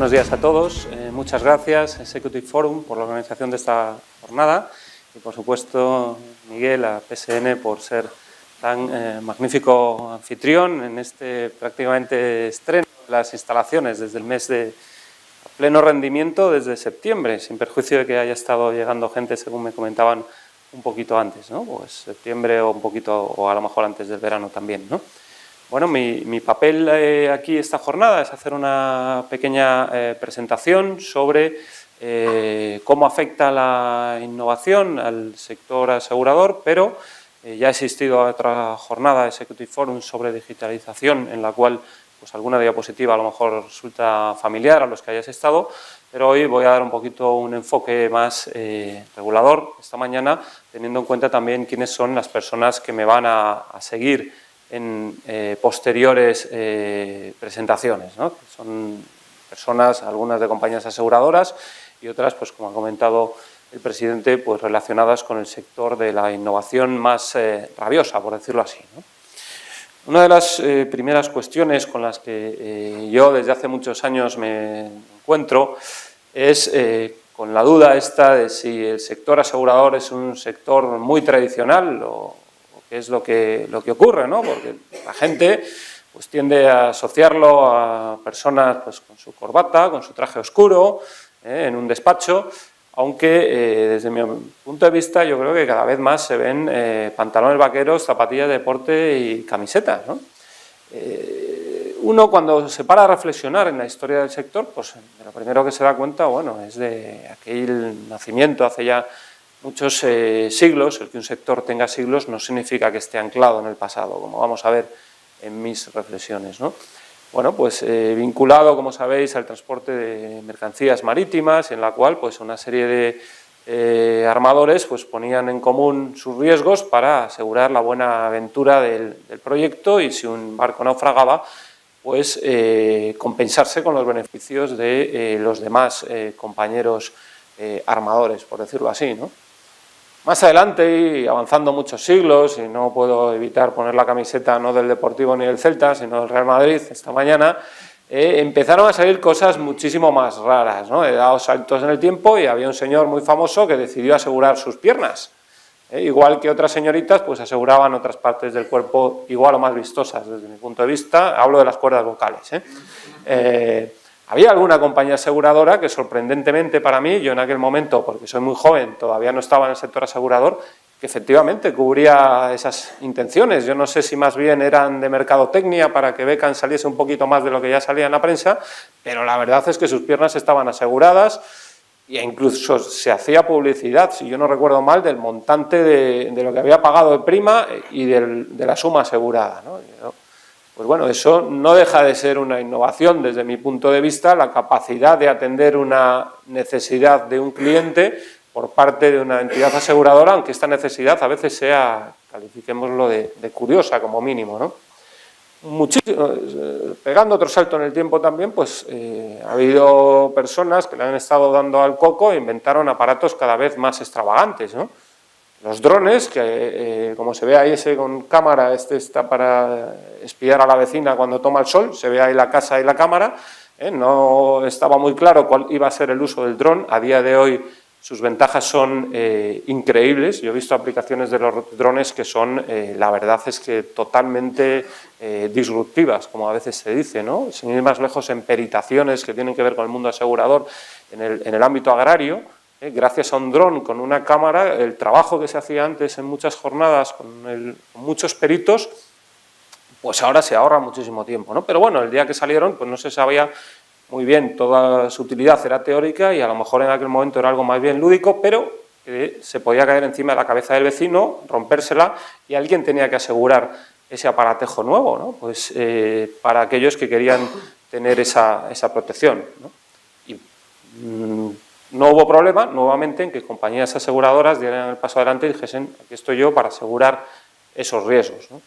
Buenos días a todos. Muchas gracias, Executive Forum, por la organización de esta jornada y, por supuesto, Miguel, a PSN, por ser tan magnífico anfitrión en este prácticamente estreno de las instalaciones desde el mes de pleno rendimiento desde septiembre, sin perjuicio de que haya estado llegando gente, según me comentaban, un poquito antes, ¿no? Pues septiembre o un poquito, o a lo mejor antes del verano también, ¿no? Bueno, mi papel aquí esta jornada es hacer una pequeña presentación sobre cómo afecta la innovación al sector asegurador, pero ya ha existido otra jornada de Executive Forum sobre digitalización, en la cual pues alguna diapositiva a lo mejor resulta familiar a los que hayáis estado, pero hoy voy a dar un poquito un enfoque más regulador esta mañana, teniendo en cuenta también quiénes son las personas que me van a seguir en posteriores presentaciones, ¿no? Que son personas, algunas de compañías aseguradoras y otras, pues como ha comentado el presidente, pues relacionadas con el sector de la innovación más rabiosa, por decirlo así, ¿no? Una de las primeras cuestiones con las que yo desde hace muchos años me encuentro es con la duda esta de si el sector asegurador es un sector muy tradicional o qué es lo que ocurre, ¿no? Porque la gente pues tiende a asociarlo a personas pues con su corbata, con su traje oscuro, en un despacho, aunque desde mi punto de vista yo creo que cada vez más se ven pantalones vaqueros, zapatillas de deporte y camisetas, ¿no? Uno cuando se para a reflexionar en la historia del sector, pues de lo primero que se da cuenta, bueno, es de aquel nacimiento hace ya muchos siglos. El que un sector tenga siglos no significa que esté anclado en el pasado, como vamos a ver en mis reflexiones, ¿no? Bueno, pues vinculado, como sabéis, al transporte de mercancías marítimas, en la cual pues una serie de armadores pues ponían en común sus riesgos para asegurar la buena aventura del proyecto y si un barco naufragaba, pues compensarse con los beneficios de los demás compañeros armadores, por decirlo así, ¿no? Más adelante, y avanzando muchos siglos, y no puedo evitar poner la camiseta no del Deportivo ni del Celta, sino del Real Madrid esta mañana, empezaron a salir cosas muchísimo más raras, ¿no? He dado saltos en el tiempo y había un señor muy famoso que decidió asegurar sus piernas. Igual que otras señoritas, pues aseguraban otras partes del cuerpo igual o más vistosas, desde mi punto de vista, hablo de las cuerdas vocales. Había alguna compañía aseguradora que sorprendentemente para mí, yo en aquel momento, porque soy muy joven, todavía no estaba en el sector asegurador, que efectivamente cubría esas intenciones. Yo no sé si más bien eran de mercadotecnia para que Beckham saliese un poquito más de lo que ya salía en la prensa, pero la verdad es que sus piernas estaban aseguradas e incluso se hacía publicidad, si yo no recuerdo mal, del montante de lo que había pagado de prima y de la suma asegurada, ¿no? Pues bueno, eso no deja de ser una innovación desde mi punto de vista, la capacidad de atender una necesidad de un cliente por parte de una entidad aseguradora, aunque esta necesidad a veces sea, califiquémoslo de curiosa como mínimo, ¿no? Pegando otro salto en el tiempo también, pues ha habido personas que le han estado dando al coco e inventaron aparatos cada vez más extravagantes, ¿no? Los drones, que como se ve ahí ese con cámara, este está para espiar a la vecina cuando toma el sol, se ve ahí la casa y la cámara, no estaba muy claro cuál iba a ser el uso del dron. A día de hoy sus ventajas son increíbles. Yo he visto aplicaciones de los drones que son, la verdad es que totalmente disruptivas, como a veces se dice, ¿no? Sin ir más lejos, en peritaciones que tienen que ver con el mundo asegurador en el ámbito agrario. Gracias a un dron con una cámara, el trabajo que se hacía antes en muchas jornadas con muchos peritos, pues ahora se ahorra muchísimo tiempo, ¿no? Pero bueno, el día que salieron, pues no se sabía muy bien, toda su utilidad era teórica y a lo mejor en aquel momento era algo más bien lúdico, pero se podía caer encima de la cabeza del vecino, rompérsela y alguien tenía que asegurar ese aparatejo nuevo, ¿no? Pues para aquellos que querían tener esa protección, ¿no? Y no hubo problema, nuevamente, en que compañías aseguradoras dieran el paso adelante y dijesen, aquí estoy yo para asegurar esos riesgos, ¿no?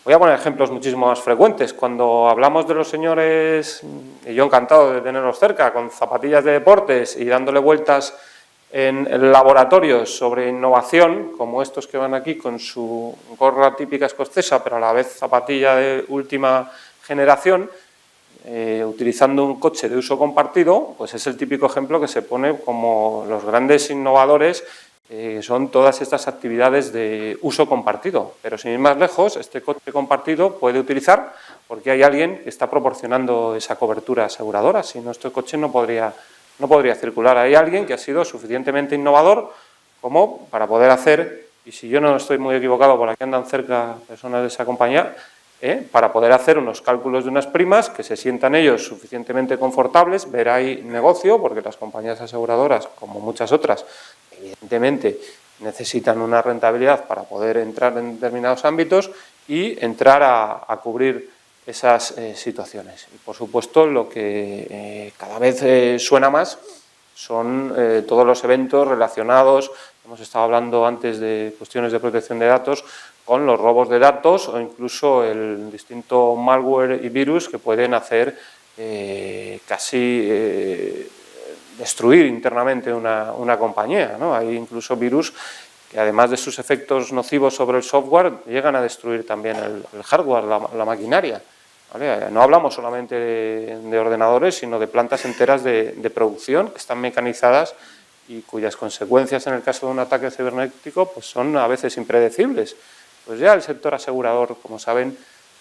Voy a poner ejemplos muchísimo más frecuentes. Cuando hablamos de los señores, y yo encantado de tenerlos cerca, con zapatillas de deportes y dándole vueltas en laboratorios sobre innovación, como estos que van aquí con su gorra típica escocesa, pero a la vez zapatilla de última generación, utilizando un coche de uso compartido, pues es el típico ejemplo que se pone como los grandes innovadores, son todas estas actividades de uso compartido. Pero sin ir más lejos, este coche compartido puede utilizar porque hay alguien que está proporcionando esa cobertura aseguradora, si no este coche no podría circular. Hay alguien que ha sido suficientemente innovador como para poder hacer, y si yo no estoy muy equivocado, por aquí andan cerca personas de esa compañía, para poder hacer unos cálculos de unas primas, que se sientan ellos suficientemente confortables, ver ahí negocio, porque las compañías aseguradoras, como muchas otras, evidentemente necesitan una rentabilidad para poder entrar en determinados ámbitos y entrar a cubrir esas situaciones. Y, por supuesto, lo que cada vez suena más son todos los eventos relacionados, hemos estado hablando antes de cuestiones de protección de datos, con los robos de datos o incluso el distinto malware y virus que pueden hacer casi destruir internamente una compañía, ¿no? Hay incluso virus que, además de sus efectos nocivos sobre el software, llegan a destruir también el hardware, la maquinaria, ¿vale? No hablamos solamente de ordenadores, sino de plantas enteras de producción que están mecanizadas y cuyas consecuencias en el caso de un ataque cibernético pues son a veces impredecibles. Pues ya el sector asegurador, como saben,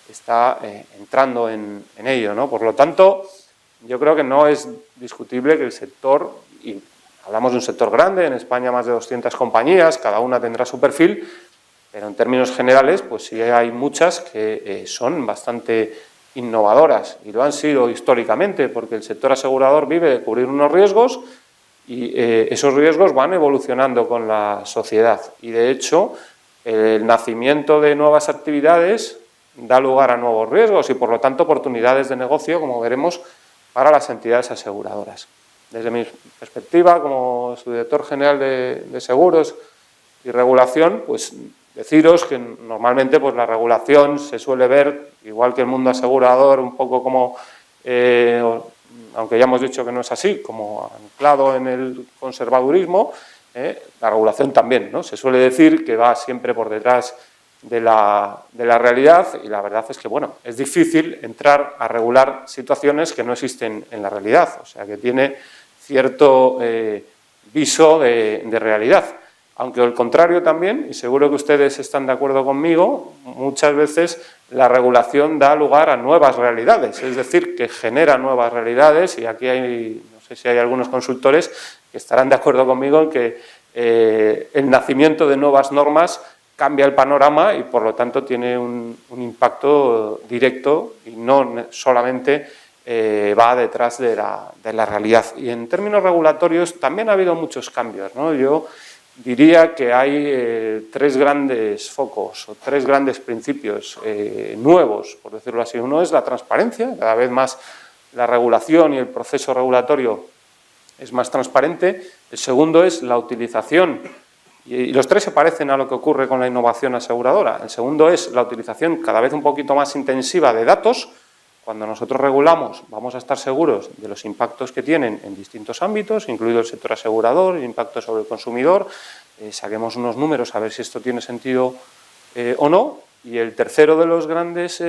está entrando en ello, ¿no? Por lo tanto, yo creo que no es discutible que el sector, y hablamos de un sector grande, en España más de 200 compañías, cada una tendrá su perfil, pero en términos generales, pues sí hay muchas que son bastante innovadoras y lo han sido históricamente, porque el sector asegurador vive de cubrir unos riesgos y esos riesgos van evolucionando con la sociedad y, de hecho, el nacimiento de nuevas actividades da lugar a nuevos riesgos y, por lo tanto, oportunidades de negocio, como veremos, para las entidades aseguradoras. Desde mi perspectiva, como subdirector general de seguros y regulación, pues deciros que normalmente pues, la regulación se suele ver, igual que el mundo asegurador, un poco como, aunque ya hemos dicho que no es así, como anclado en el conservadurismo. La regulación también, ¿no? Se suele decir que va siempre por detrás de la realidad y la verdad es que, bueno, es difícil entrar a regular situaciones que no existen en la realidad, o sea, que tiene cierto viso de realidad. Aunque al contrario también, y seguro que ustedes están de acuerdo conmigo, muchas veces la regulación da lugar a nuevas realidades, es decir, que genera nuevas realidades y aquí hay, no sé si hay algunos consultores que estarán de acuerdo conmigo en que el nacimiento de nuevas normas cambia el panorama y, por lo tanto, tiene un impacto directo y no solamente va detrás de la realidad. Y en términos regulatorios también ha habido muchos cambios, ¿no? Yo diría que hay tres grandes focos o tres grandes principios nuevos, por decirlo así. Uno es la transparencia, cada vez más la regulación y el proceso regulatorio es más transparente. El segundo es la utilización, y los tres se parecen a lo que ocurre con la innovación aseguradora. El segundo es la utilización cada vez un poquito más intensiva de datos. Cuando nosotros regulamos vamos a estar seguros de los impactos que tienen en distintos ámbitos, incluido el sector asegurador, el impacto sobre el consumidor, saquemos unos números a ver si esto tiene sentido o no. Y el tercero de los grandes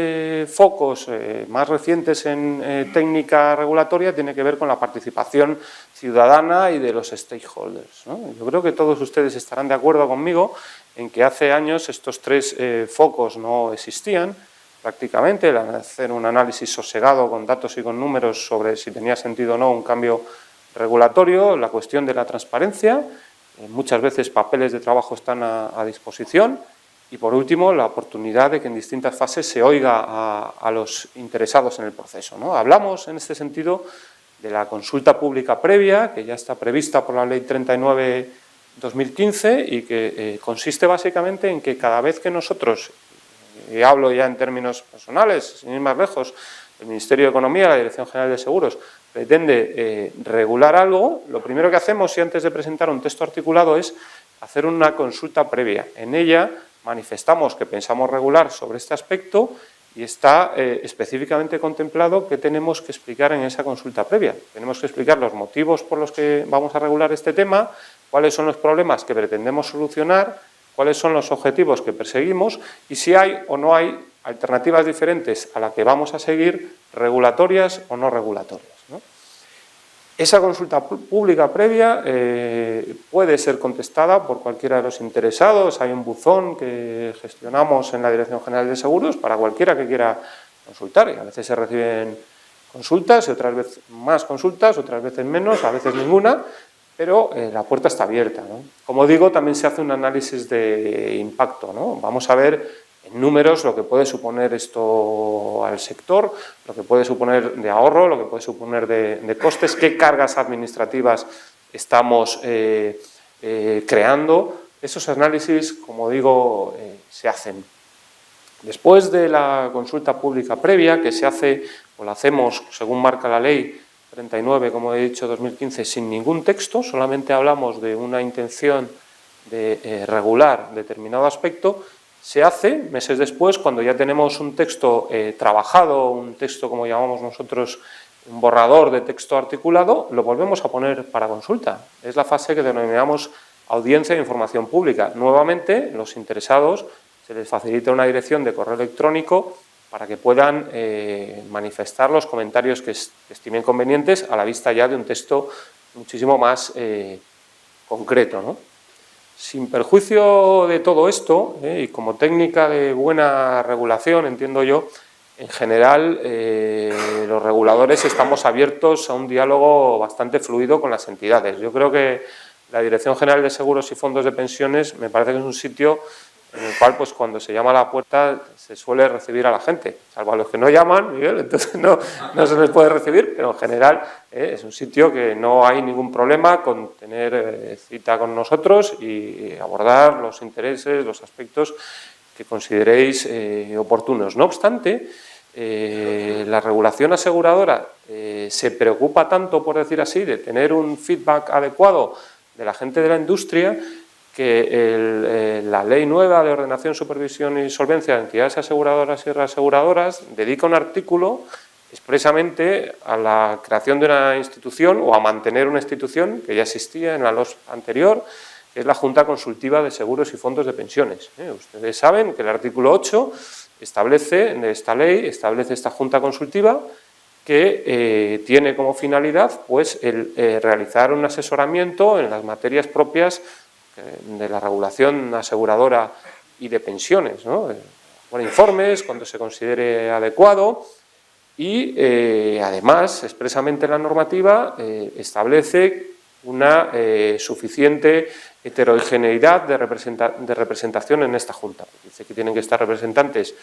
focos más recientes en técnica regulatoria tiene que ver con la participación ciudadana y de los stakeholders, ¿no? Yo creo que todos ustedes estarán de acuerdo conmigo en que hace años estos tres focos no existían prácticamente, el hacer un análisis sosegado con datos y con números sobre si tenía sentido o no un cambio regulatorio, la cuestión de la transparencia, muchas veces papeles de trabajo están a disposición. Y, por último, la oportunidad de que en distintas fases se oiga a los interesados en el proceso, ¿no? Hablamos, en este sentido, de la consulta pública previa, que ya está prevista por la Ley 39/2015 y que consiste básicamente en que cada vez que nosotros, y hablo ya en términos personales, sin ir más lejos, el Ministerio de Economía, la Dirección General de Seguros, pretende regular algo, lo primero que hacemos, y antes de presentar un texto articulado, es hacer una consulta previa. En ella manifestamos que pensamos regular sobre este aspecto y está específicamente contemplado que tenemos que explicar en esa consulta previa. Tenemos que explicar los motivos por los que vamos a regular este tema, cuáles son los problemas que pretendemos solucionar, cuáles son los objetivos que perseguimos y si hay o no hay alternativas diferentes a la que vamos a seguir, regulatorias o no regulatorias, ¿no? Esa consulta pública previa puede ser contestada por cualquiera de los interesados. Hay un buzón que gestionamos en la Dirección General de Seguros para cualquiera que quiera consultar, y a veces se reciben consultas y otras veces más consultas, otras veces menos, a veces ninguna, pero la puerta está abierta, ¿no? Como digo, también se hace un análisis de impacto, ¿no? Vamos a ver en números lo que puede suponer esto al sector, lo que puede suponer de ahorro, lo que puede suponer de costes, qué cargas administrativas estamos creando. Esos análisis, como digo, se hacen. Después de la consulta pública previa, que se hace o la hacemos según marca la ley 39, como he dicho, 2015, sin ningún texto, solamente hablamos de una intención de regular determinado aspecto, se hace meses después, cuando ya tenemos un texto trabajado, un texto, como llamamos nosotros, un borrador de texto articulado, lo volvemos a poner para consulta. Es la fase que denominamos audiencia de información pública. Nuevamente, los interesados se les facilita una dirección de correo electrónico para que puedan manifestar los comentarios que estimen convenientes a la vista ya de un texto muchísimo más concreto, ¿no? Sin perjuicio de todo esto, y como técnica de buena regulación, entiendo yo, en general los reguladores estamos abiertos a un diálogo bastante fluido con las entidades. Yo creo que la Dirección General de Seguros y Fondos de Pensiones me parece que es un sitio en el cual, pues, cuando se llama a la puerta se suele recibir a la gente, salvo a los que no llaman, Miguel, entonces no se les puede recibir, pero en general es un sitio que no hay ningún problema con tener cita con nosotros y abordar los intereses, los aspectos que consideréis oportunos. No obstante, la regulación aseguradora se preocupa tanto, por decir así, de tener un feedback adecuado de la gente de la industria, que la Ley Nueva de Ordenación, Supervisión y Solvencia de Entidades Aseguradoras y Reaseguradoras dedica un artículo expresamente a la creación de una institución o a mantener una institución que ya existía en la LOS anterior, que es la Junta Consultiva de Seguros y Fondos de Pensiones. Ustedes saben que el artículo 8 de esta ley establece esta Junta Consultiva que tiene como finalidad, pues, el realizar un asesoramiento en las materias propias de la regulación aseguradora y de pensiones, ¿no? Por informes, cuando se considere adecuado, y además, expresamente la normativa establece una suficiente heterogeneidad de representación en esta Junta. Dice que tienen que estar representantes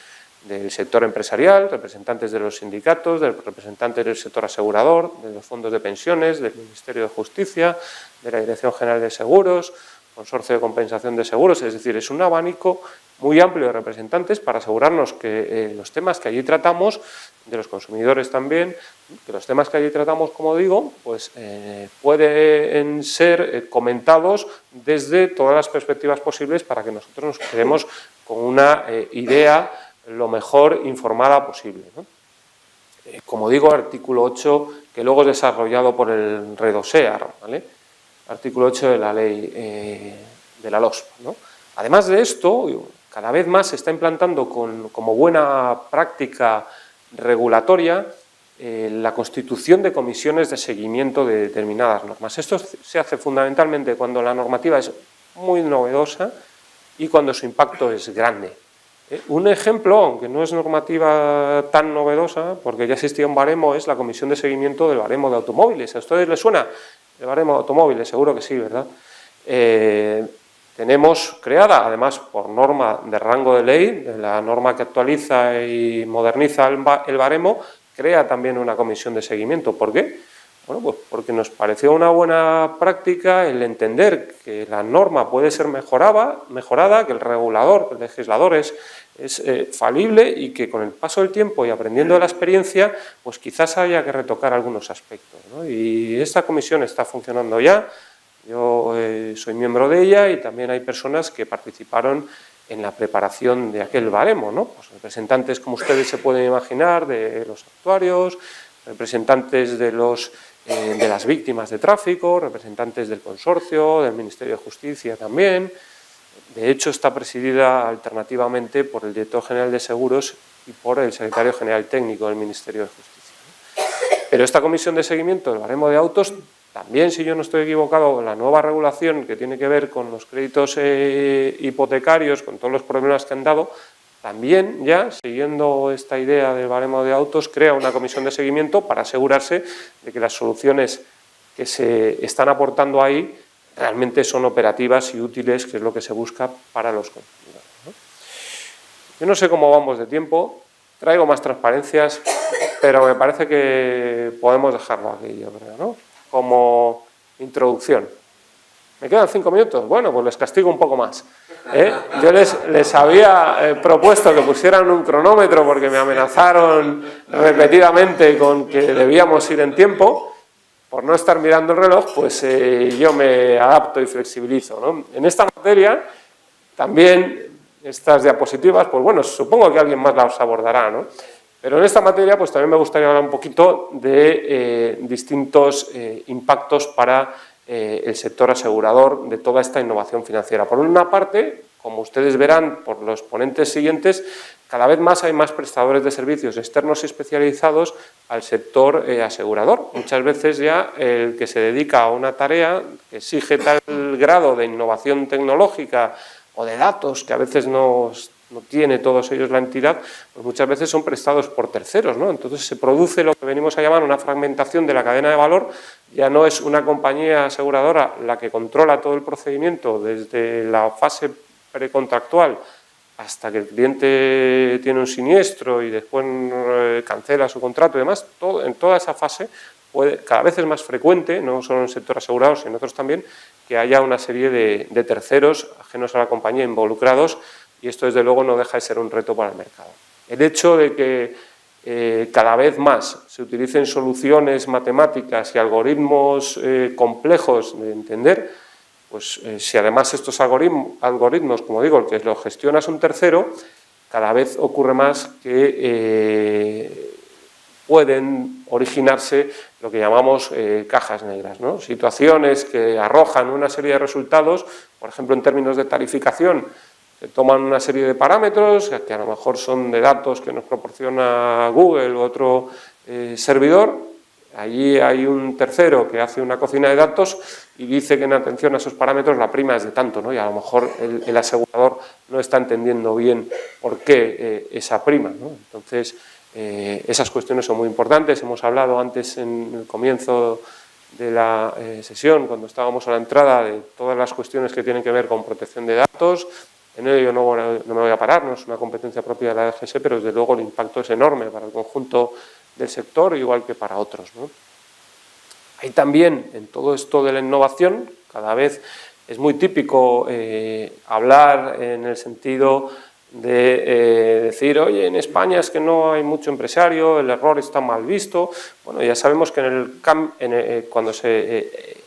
del sector empresarial, representantes de los sindicatos, representantes del sector asegurador, de los fondos de pensiones, del Ministerio de Justicia, de la Dirección General de Seguros, Consorcio de Compensación de Seguros, es decir, es un abanico muy amplio de representantes para asegurarnos que los temas que allí tratamos, de los consumidores también, que los temas que allí tratamos, como digo, pues pueden ser comentados desde todas las perspectivas posibles para que nosotros nos quedemos con una idea lo mejor informada posible, ¿no? Como digo, artículo 8, que luego es desarrollado por el REDOSEAR, ¿vale? Artículo 8 de la ley de la LOSP, ¿no? Además de esto, cada vez más se está implantando como buena práctica regulatoria la constitución de comisiones de seguimiento de determinadas normas. Esto se hace fundamentalmente cuando la normativa es muy novedosa y cuando su impacto es grande. Un ejemplo, aunque no es normativa tan novedosa, porque ya existía un baremo, es la comisión de seguimiento del baremo de automóviles. ¿A ustedes les suena el baremo de automóviles? Seguro que sí, ¿verdad? Tenemos creada, además por norma de rango de ley, de la norma que actualiza y moderniza el baremo, crea también una comisión de seguimiento. ¿Por qué? Bueno, pues porque nos pareció una buena práctica el entender que la norma puede ser mejorada, que el regulador, el legislador es falible y que con el paso del tiempo y aprendiendo de la experiencia, pues quizás haya que retocar algunos aspectos, ¿no? Y esta comisión está funcionando ya. Yo soy miembro de ella y también hay personas que participaron en la preparación de aquel baremo, ¿no? Pues representantes, como ustedes se pueden imaginar, de los actuarios, representantes de las víctimas de tráfico, representantes del consorcio, del Ministerio de Justicia también, de hecho está presidida alternativamente por el director general de seguros y por el secretario general técnico del Ministerio de Justicia. Pero esta comisión de seguimiento del baremo de autos, también, si yo no estoy equivocado, la nueva regulación que tiene que ver con los créditos hipotecarios, con todos los problemas que han dado, también ya, siguiendo esta idea del baremo de autos, crea una comisión de seguimiento para asegurarse de que las soluciones que se están aportando ahí realmente son operativas y útiles, que es lo que se busca para los consumidores, ¿no? Yo no sé cómo vamos de tiempo, traigo más transparencias, pero me parece que podemos dejarlo aquí, yo creo, ¿no? Como introducción. ¿Me quedan 5 minutos? Bueno, pues les castigo un poco más. Yo les había propuesto que pusieran un cronómetro porque me amenazaron repetidamente con que debíamos ir en tiempo. Por no estar mirando el reloj, pues yo me adapto y flexibilizo, ¿no? En esta materia, también estas diapositivas, pues bueno, supongo que alguien más las abordará, ¿no? Pero en esta materia, pues también me gustaría hablar un poquito de distintos impactos para el sector asegurador de toda esta innovación financiera. Por una parte, como ustedes verán por los ponentes siguientes, cada vez más hay más prestadores de servicios externos y especializados al sector asegurador. Muchas veces ya el que se dedica a una tarea que exige tal grado de innovación tecnológica o de datos que a veces no tiene todos ellos la entidad, pues muchas veces son prestados por terceros, ¿no? Entonces se produce lo que venimos a llamar una fragmentación de la cadena de valor. Ya no es una compañía aseguradora la que controla todo el procedimiento desde la fase precontractual hasta que el cliente tiene un siniestro y después cancela su contrato y demás. En toda esa fase cada vez es más frecuente, no solo en el sector asegurado, sino en otros también, que haya una serie de terceros ajenos a la compañía involucrados, y esto desde luego no deja de ser un reto para el mercado. El hecho de que cada vez más se utilicen soluciones matemáticas y algoritmos complejos de entender, pues si además estos algoritmos, como digo, el que los gestiona es un tercero, cada vez ocurre más que pueden originarse lo que llamamos cajas negras, ¿no? Situaciones que arrojan una serie de resultados, por ejemplo, en términos de tarificación, se toman una serie de parámetros que a lo mejor son de datos que nos proporciona Google u otro servidor. Allí hay un tercero que hace una cocina de datos y dice que en atención a esos parámetros la prima es de tanto, ¿no? Y a lo mejor el asegurador no está entendiendo bien por qué esa prima, ¿no? Entonces, esas cuestiones son muy importantes. Hemos hablado antes en el comienzo de la sesión, cuando estábamos a la entrada, de todas las cuestiones que tienen que ver con protección de datos. En ello no me voy a parar, no es una competencia propia de la DGS, pero desde luego el impacto es enorme para el conjunto del sector, igual que para otros, ¿no? Hay también, en todo esto de la innovación, cada vez es muy típico hablar en el sentido de decir, oye, en España es que no hay mucho empresario, el error está mal visto. Bueno, ya sabemos que cuando se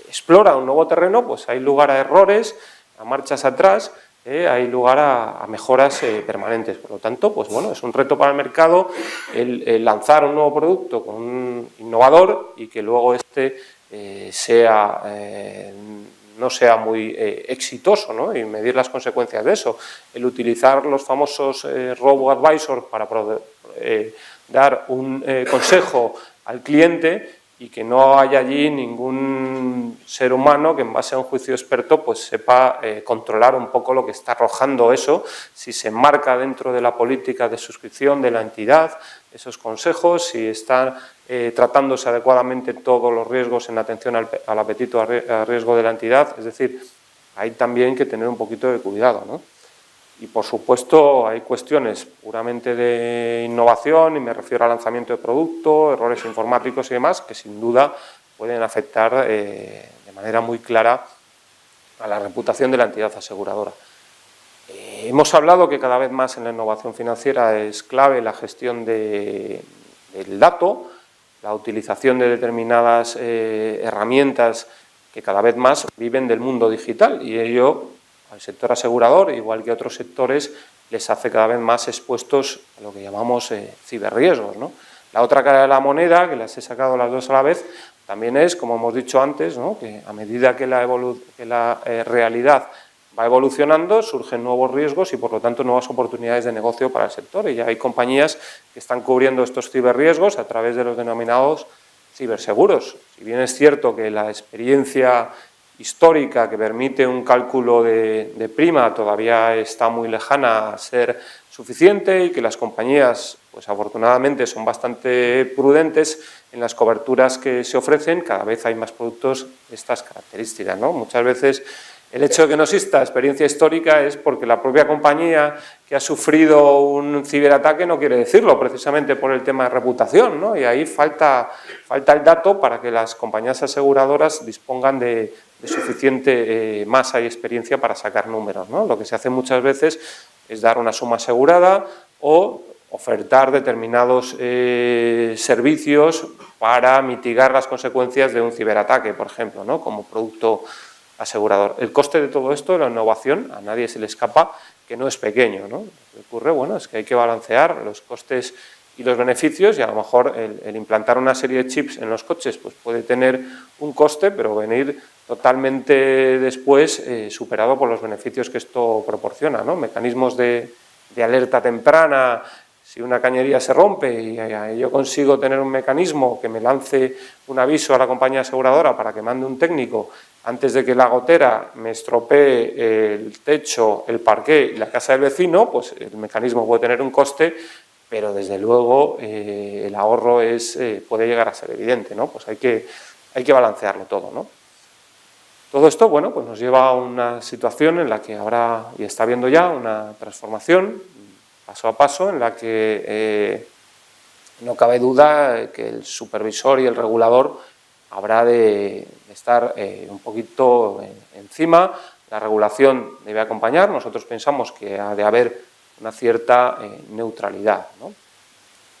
explora un nuevo terreno, pues hay lugar a errores, a marchas atrás, hay lugar a mejoras permanentes. Por lo tanto, pues bueno, es un reto para el mercado el lanzar un nuevo producto con un innovador y que luego no sea muy exitoso, ¿no? Y medir las consecuencias de eso. El utilizar los famosos robo-advisors para dar un consejo al cliente y que no haya allí ningún ser humano que en base a un juicio experto pues sepa controlar un poco lo que está arrojando eso, si se enmarca dentro de la política de suscripción de la entidad, esos consejos, si están tratándose adecuadamente todos los riesgos en atención al apetito a riesgo de la entidad. Es decir, hay también que tener un poquito de cuidado, ¿no? Y, por supuesto, hay cuestiones puramente de innovación, y me refiero al lanzamiento de producto, errores informáticos y demás, que sin duda pueden afectar de manera muy clara a la reputación de la entidad aseguradora. Hemos hablado que cada vez más en la innovación financiera es clave la gestión del dato, la utilización de determinadas herramientas que cada vez más viven del mundo digital, y ello al sector asegurador, igual que a otros sectores, les hace cada vez más expuestos a lo que llamamos ciberriesgos, ¿no? La otra cara de la moneda, que las he sacado las dos a la vez, también es, como hemos dicho antes, ¿no? Que a medida que la realidad va evolucionando, surgen nuevos riesgos y por lo tanto nuevas oportunidades de negocio para el sector, y ya hay compañías que están cubriendo estos ciberriesgos a través de los denominados ciberseguros. Si bien es cierto que la experiencia histórica que permite un cálculo de prima todavía está muy lejana a ser suficiente y que las compañías, pues afortunadamente, son bastante prudentes en las coberturas que se ofrecen, cada vez hay más productos de estas características, ¿no? Muchas veces el hecho de que no exista experiencia histórica es porque la propia compañía que ha sufrido un ciberataque no quiere decirlo, precisamente por el tema de reputación, ¿no? Y ahí falta el dato para que las compañías aseguradoras dispongan de suficiente masa y experiencia para sacar números, ¿no? Lo que se hace muchas veces es dar una suma asegurada o ofertar determinados servicios para mitigar las consecuencias de un ciberataque, por ejemplo, ¿no? Como producto asegurador. El coste de todo esto, de la innovación, a nadie se le escapa que no es pequeño, ¿no? Lo que ocurre, bueno, es que hay que balancear los costes y los beneficios, y a lo mejor el implantar una serie de chips en los coches pues puede tener un coste, pero venir totalmente después superado por los beneficios que esto proporciona, ¿no? Mecanismos de alerta temprana. Si una cañería se rompe y yo consigo tener un mecanismo que me lance un aviso a la compañía aseguradora para que mande un técnico antes de que la gotera me estropee el techo, el parqué y la casa del vecino, pues el mecanismo puede tener un coste, pero desde luego el ahorro puede llegar a ser evidente, ¿no? Pues hay que balancearlo todo, ¿no? Todo esto, bueno, pues nos lleva a una situación en la que habrá, y está habiendo ya, una transformación paso a paso, en la que no cabe duda que el supervisor y el regulador habrá de estar un poquito encima. La regulación debe acompañar. Nosotros pensamos que ha de haber una cierta neutralidad, ¿no?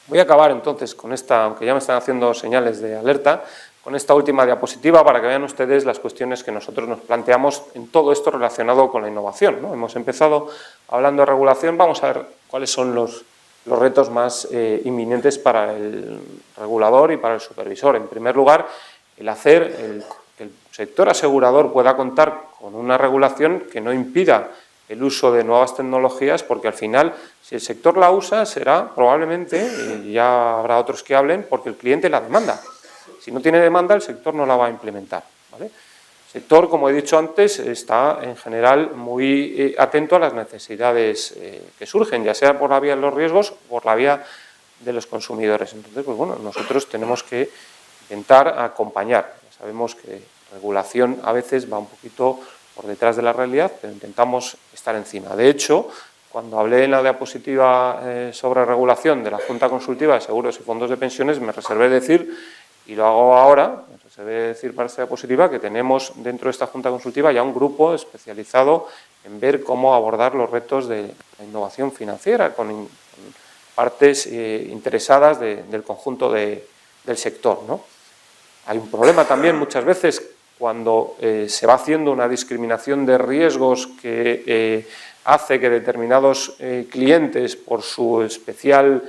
Voy a acabar entonces con esta, aunque ya me están haciendo señales de alerta, con esta última diapositiva para que vean ustedes las cuestiones que nosotros nos planteamos en todo esto relacionado con la innovación, ¿no? Hemos empezado hablando de regulación, vamos a ver cuáles son los retos más inminentes para el regulador y para el supervisor. En primer lugar, el hacer que el sector asegurador pueda contar con una regulación que no impida el uso de nuevas tecnologías, porque al final, si el sector la usa, será probablemente, y ya habrá otros que hablen, porque el cliente la demanda. Si no tiene demanda, el sector no la va a implementar, ¿vale? El sector, como he dicho antes, está en general muy atento a las necesidades que surgen, ya sea por la vía de los riesgos o por la vía de los consumidores. Entonces, pues bueno, nosotros tenemos que intentar acompañar. Ya sabemos que regulación a veces va un poquito por detrás de la realidad, pero intentamos estar encima. De hecho, cuando hablé en la diapositiva sobre regulación de la Junta Consultiva de Seguros y Fondos de Pensiones, me reservé decir, y lo hago ahora, me reservé decir para esta diapositiva, que tenemos dentro de esta Junta Consultiva ya un grupo especializado en ver cómo abordar los retos de la innovación financiera, con partes interesadas del conjunto del sector, ¿no? Hay un problema también muchas veces cuando se va haciendo una discriminación de riesgos que hace que determinados clientes, por su especial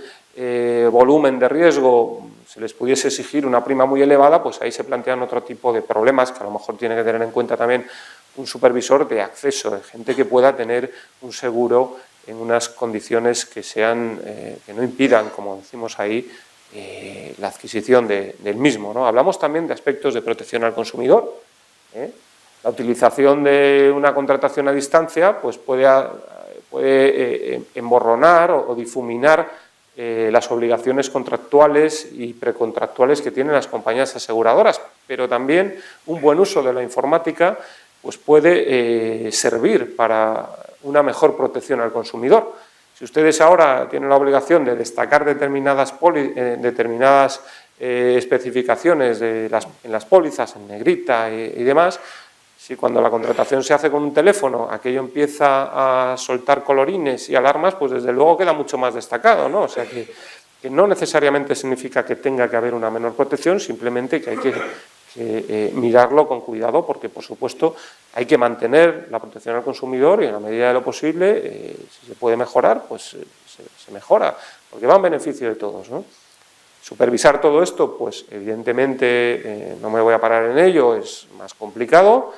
volumen de riesgo, se les pudiese exigir una prima muy elevada, pues ahí se plantean otro tipo de problemas que a lo mejor tiene que tener en cuenta también un supervisor de acceso, de gente que pueda tener un seguro en unas condiciones que no impidan, como decimos ahí, la adquisición del mismo, ¿no? Hablamos también de aspectos de protección al consumidor. La utilización de una contratación a distancia pues puede emborronar o difuminar las obligaciones contractuales y precontractuales que tienen las compañías aseguradoras, pero también un buen uso de la informática pues puede servir para una mejor protección al consumidor. Si ustedes ahora tienen la obligación de destacar determinadas especificaciones en las pólizas, en negrita y demás, si cuando la contratación se hace con un teléfono aquello empieza a soltar colorines y alarmas, pues desde luego queda mucho más destacado, ¿no? O sea que no necesariamente significa que tenga que haber una menor protección, simplemente que hay que mirarlo con cuidado, porque por supuesto hay que mantener la protección al consumidor y en la medida de lo posible, si se puede mejorar, pues se mejora, porque va en beneficio de todos, ¿no? Supervisar todo esto, pues evidentemente no me voy a parar en ello, es más complicado,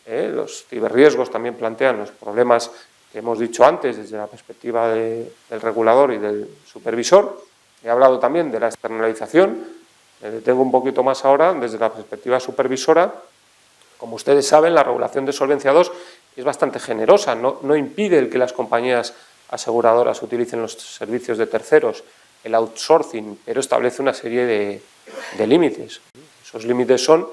Los ciberriesgos también plantean los problemas que hemos dicho antes desde la perspectiva del regulador y del supervisor. He hablado también de la externalización, me detengo un poquito más ahora desde la perspectiva supervisora. Como ustedes saben, la regulación de Solvencia II es bastante generosa, no impide el que las compañías aseguradoras utilicen los servicios de terceros, el outsourcing, pero establece una serie de límites. Esos límites son,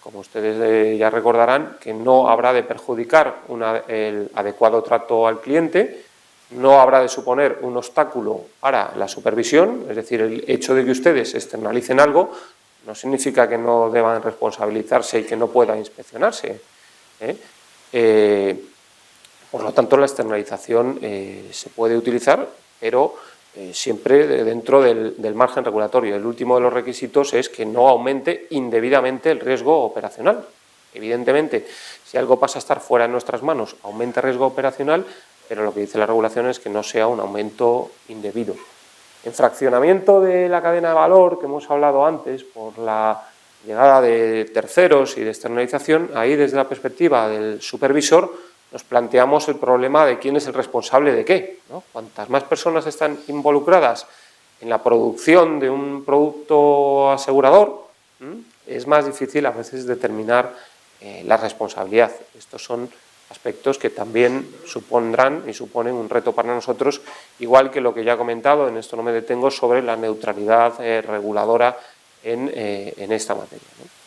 como ustedes ya recordarán, que no habrá de perjudicar el adecuado trato al cliente, no habrá de suponer un obstáculo para la supervisión, es decir, el hecho de que ustedes externalicen algo no significa que no deban responsabilizarse y que no pueda inspeccionarse. Por lo tanto, la externalización se puede utilizar, pero siempre dentro del margen regulatorio. El último de los requisitos es que no aumente indebidamente el riesgo operacional. Evidentemente, si algo pasa a estar fuera de nuestras manos, aumenta el riesgo operacional, pero lo que dice la regulación es que no sea un aumento indebido. En fraccionamiento de la cadena de valor que hemos hablado antes por la llegada de terceros y de externalización, ahí desde la perspectiva del supervisor nos planteamos el problema de quién es el responsable de qué, ¿no? Cuantas más personas están involucradas en la producción de un producto asegurador, es más difícil a veces determinar la responsabilidad. Estos son aspectos que también supondrán y suponen un reto para nosotros, igual que lo que ya he comentado, en esto no me detengo, sobre la neutralidad reguladora en esta materia, ¿no?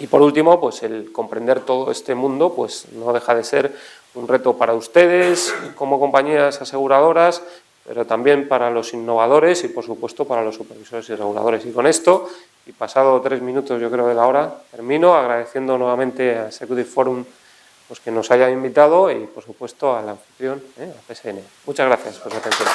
Y por último, pues el comprender todo este mundo pues no deja de ser un reto para ustedes como compañías aseguradoras, pero también para los innovadores y por supuesto para los supervisores y reguladores. Y con esto, y pasado 3 minutos yo creo de la hora, termino agradeciendo nuevamente a Executive Forum pues que nos haya invitado y por supuesto al anfitrión, a PSN. Muchas gracias por su atención.